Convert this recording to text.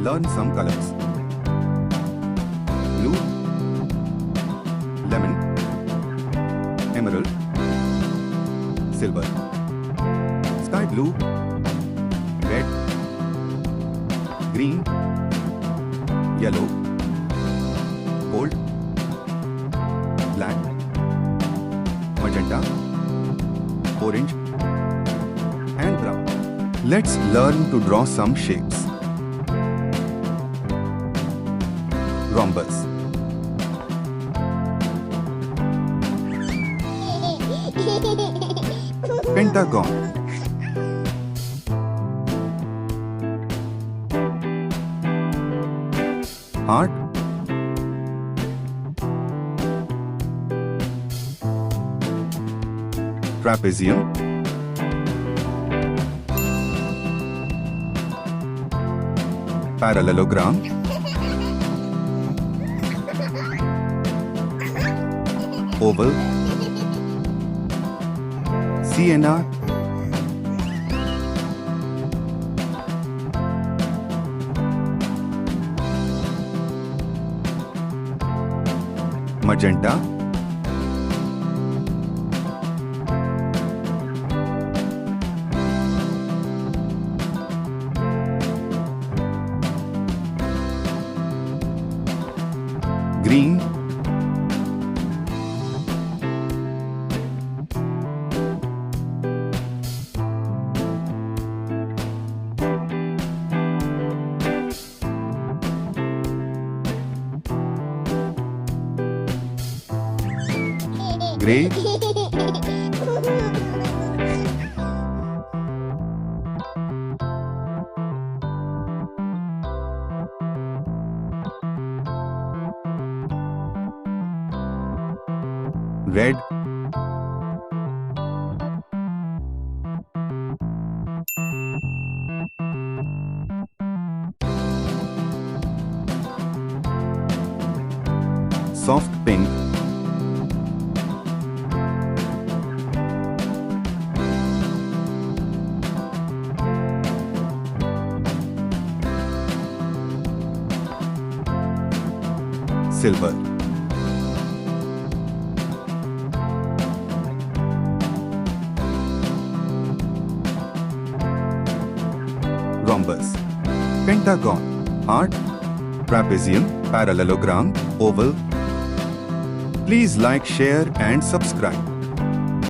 learn some colors. Blue, lemon, emerald, silver, sky blue, red, green, yellow, gold, black, magenta, orange, and brown. Let's learn to draw some shapes. Rhombus, Pentagon, heart, trapezium, parallelogram, oval, CNR, magenta, green, gray, red, soft pink, silver, rhombus, pentagon, heart, trapezium, parallelogram, oval. Please like, share and subscribe.